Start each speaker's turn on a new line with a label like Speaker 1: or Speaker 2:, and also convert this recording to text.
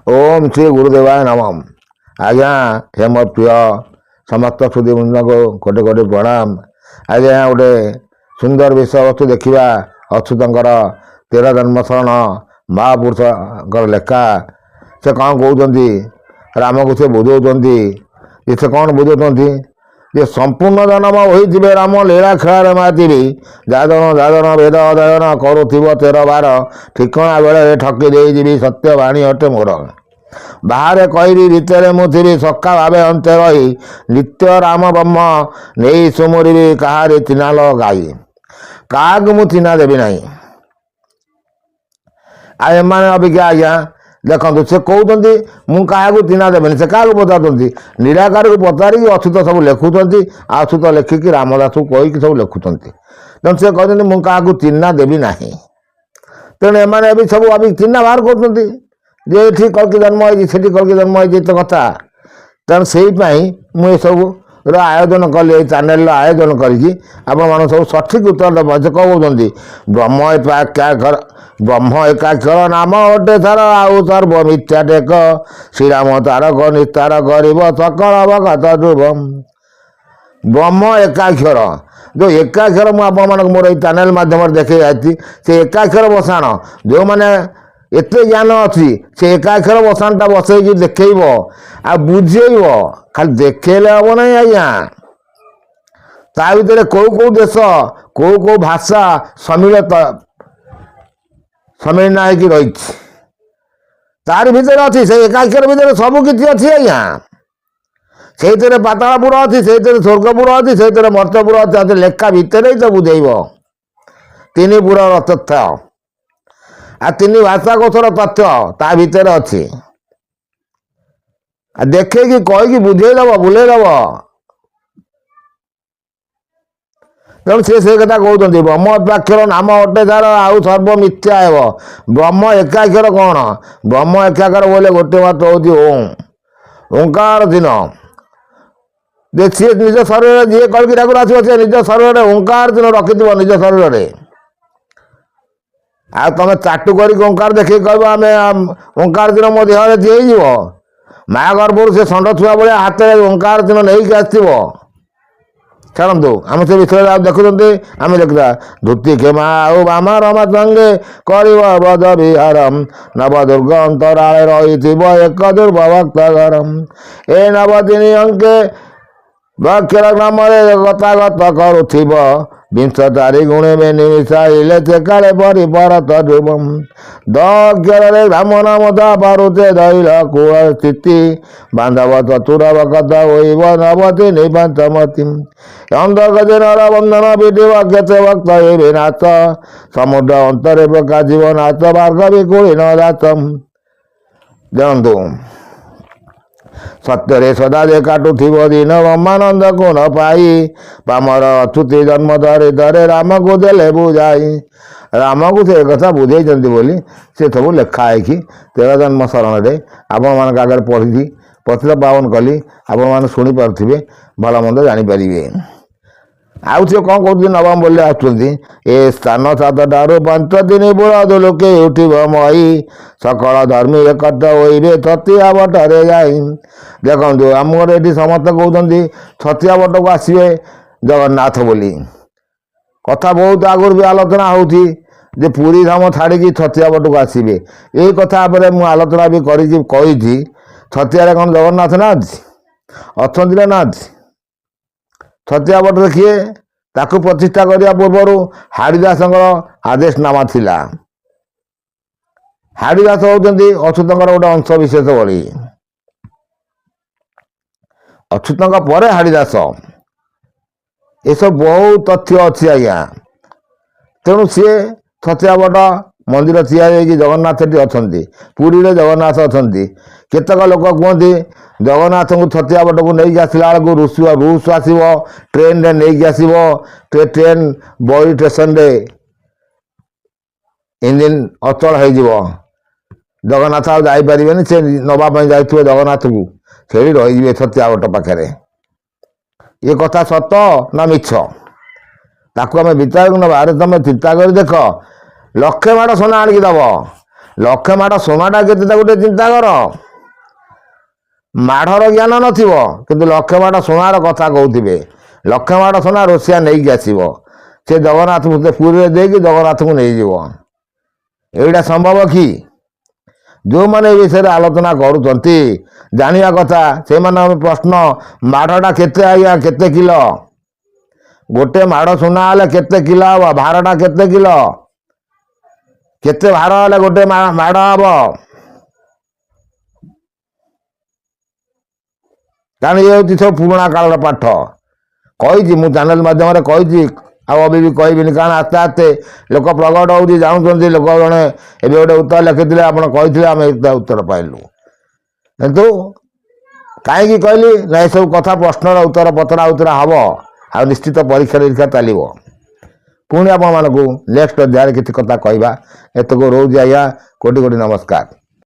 Speaker 1: ओम श्री गुरुदेवाय नमः। आज्ञा हे मोर प्रिय समस्त सुधीबृंद को कोटि कोटि प्रणाम। आज्ञा गोटे सुंदर विषय वस्तु देखा अच्युतर 13 जन्म शरण महापुरुष लेखा। से कौन कहते राम को से बुझाऊँगी से कौन बुझाऊँगी जे संपूर्ण जन्म होते राम लीला खेल मातिरी जादन जादन वेद अध्ययन करुव 13 ठिकणा बेले ठकी देवी सत्य बाणी अटे मोर बाहर कही भितर मुझी सखा भावे अंते रही नित्य राम ब्रह्म नहीं सुमुरी कहारी चिन्हाल गाई क्या मु चिन्हा देवी ना आने अभिज्ञा आज्ञा देखो से कहते मुझे चिन्हा देवी से क्या पचार निराकार को पचारिक अच्युत सब लिखुंट अच्युत लिखिकी रामदास को कहीकि सब लिखुंट तेणु से कहते मुझे चिन्हा देवी ना तेणु एम सब अभी चिन्हा बाहर कर जे ये कलकी जन्म होती कलकी जन्म होती तो कथा तेणु से मुझे सब आयोजन कली चैनल आयोजन करके आप सब सठिक उत्तर देव से कहते ब्रह्म एकाक्षर ब्रह्म एकाक्षर नाम अटे थर आउ सर्व मिथ्या टेक श्रीराम तारक निस्तार कर सकल भगत ध्रुवम ब्रह्म एकाक्षर जो एकाक्षर मुझे मोर चैनल माध्यम देखे जाती से एकाक्षर बसाण जो मैंने एत ज्ञान अच्छी से एकाक्षर बसाणटा बसई देखब आ बुझेब खाली देखले हम ना आज्ञा ता भर कौ कौ देश कौ भाषा सम्मिलना हो रही तार भीतर अच्छी से एकाक्षर भीतर सबकि अच्छी आज्ञा से पातालपुर अच्छी से स्वर्गपुर अच्छी से मर्त्यपुर अच्छी लेखा भितर ही तो बुझेब 3 पुरर तथ्य आ 3 भाषा कोशर तथ्य ता भीतर अच्छी देखे कि कहीकि बुझेदब बुलेदब तेणु से कथा कहते ब्रह्म एकाक्षर नाम अटे तार आउ सर्व मिथ्या हेब ब्रह्म एकाक्षर कौन ब्रह्म एकाक्षर बोले गोटे मात्र हूँ ओम ओंकार दिन सी निज शरीर जी कल ठाकुर आसो सी निज शरीर ओंकार दिन रखि निज शरीर आ तुम चाटू कर ओंकार देखे कह आम ओंकार दिन मो देह दिए माँ गर्भर से षंड छुआ भाया हाथ में ओंकार दिन नहीं आसो छाड़ू आम से विषय देखुं आम देखा धुति क्षेमा आउ बाम रमा संगे कर विहारम नव दुर्ग अंतरा रही एक दुर्भक्त घरम ए नव 3 अंके अक्षर नाम गतागत करुव 20 गुणे में निमिषाइले चेकारे परिपरत ध्रुवम 10 अक्षर राम नाम दा पारुचे दैल कुल स्थिति बांधव चतुर भक्त होइब नवती निपंचमती अंधगति नर बंधन विधिव केते भक्त विनाश समुद्र अंतरे प्रकाश जीवनाथ भार्गवी कुली न दातम जानतु सत्य सदा जे काटुथिब दिन ब्रह्मानंद को न पाई पामर अच्युति जन्म धरे धरे राम को देले बुझाई राम को से कथा बुझे बोली से सब लेखा है कि 13 जन्म शरण में आपण मान आगे पढ़ी पत्र पावन कली आपण मैंने शुणी पारे भल मंद जानीपारे आउ सी कौन कहते नवम बोले आसुँच ए स्थान 7टारू 5 दिन बुढ़ लोके उठब मई सकल धर्मी एकत्र होइबे छतिया बटरे जाई देखु आमर ये समस्त कहते छतिया बट को आसवे जगन्नाथ बोली कथा बहुत आगुरी भी आलोचना होती जे पुरी धाम छाड़ी छतिया बट को आसवे यही कथा पर मुझे आलोचना भी कही छतिया कौन जगन्नाथ ना अच्छा ना छतिया बट देखिए ताकू प्रतिष्ठा करने पूर्वर हाड़ीदास आदेशनामा थिला हाड़ीदास होती अच्युत गोटे अंश विशेष भली अच्युत पर हाड़ीदास ये सब बहुत तथ्य अच्छी आज्ञा तेणु सी छतिया बट मंदिर या जगन्नाथ अच्छा पुरी जगन्नाथ अच्छा केतक लोक कहते जगन्नाथ को छतिया बट को नहीं आसला बेलू रूस आसव ट्रेन रे नहीं आसव ट्रेन बई स्टेशन रे इंजिन अचल हो जगन्नाथ आईपारे से नवापाई जाइए जगन्नाथ को से रही छतिया बट पाखे ये कथा सत ना मिछ ताकू आम विचार ना तुम चिंता कर देख 1,00,000 माड़ सोना आणिक दब ଲକ୍ଷେ ମାଡ଼ ସୁନାଟା କେତେ ତାକୁ ଟିକେ ଚିନ୍ତା କର। ମାଢ଼ର ଜ୍ଞାନ ନଥିବ କିନ୍ତୁ ଲକ୍ଷେ ମାଡ଼ ସୁନାର କଥା କହୁଥିବେ। ଲକ୍ଷେ ମାଡ଼ ସୁନା ରୋଷିଆ ନେଇକି ଆସିବ, ସେ ଜଗନ୍ନାଥଙ୍କୁ ପୁରୀରେ ଦେଇକି ଜଗନ୍ନାଥଙ୍କୁ ନେଇଯିବ। ଏଇଟା ସମ୍ଭବ କି? ଯେଉଁମାନେ ଏ ବିଷୟରେ ଆଲୋଚନା କରୁଛନ୍ତି ଜାଣିବା କଥା, ସେମାନଙ୍କ ପ୍ରଶ୍ନ, ମାଢ଼ଟା କେତେ ଆଜ୍ଞା, କେତେ କିଲୋ? ଗୋଟେ ମାଡ଼ ସୁନା ହେଲେ କେତେ କିଲୋ ହବ? ଭାରଟା କେତେ କିଲୋ? କେତେ ଭାର ହେଲେ ଗୋଟେ ମାଡ଼ ହବ? କାରଣ ଇଏ ହେଉଛି ସବୁ ପୁରୁଣା କାଳର ପାଠ। କହିଛି, ମୁଁ ଚ୍ୟାନେଲ ମାଧ୍ୟମରେ କହିଛି, ଆଉ ଏବେ ବି କହିବିନି। କାରଣ ଆସ୍ତେ ଆସ୍ତେ ଲୋକ ପ୍ରଗଟ ହେଉଛି, ଜାଣୁଛନ୍ତି। ଲୋକ ଜଣେ ଏବେ ଗୋଟେ ଉତ୍ତର ଲେଖିଥିଲେ, ଆପଣ କହିଥିଲେ, ଆମେ ଉତ୍ତର ପାଇଲୁ। କିନ୍ତୁ କାହିଁକି କହିଲି ନା, ଏସବୁ କଥା ପ୍ରଶ୍ନର ଉତ୍ତର ପଚରା ଉତ୍ତରା ହେବ, ଆଉ ନିଶ୍ଚିତ ପରୀକ୍ଷା ନିରୀକ୍ଷା ଚାଲିବ। ପୁଣି ଆପଣମାନଙ୍କୁ ନେକ୍ସଟ ଅଧ୍ୟାୟରେ କିଛି କଥା କହିବା। ଏତକ ରହୁଛି ଆଜ୍ଞା। କୋଟି କୋଟି ନମସ୍କାର।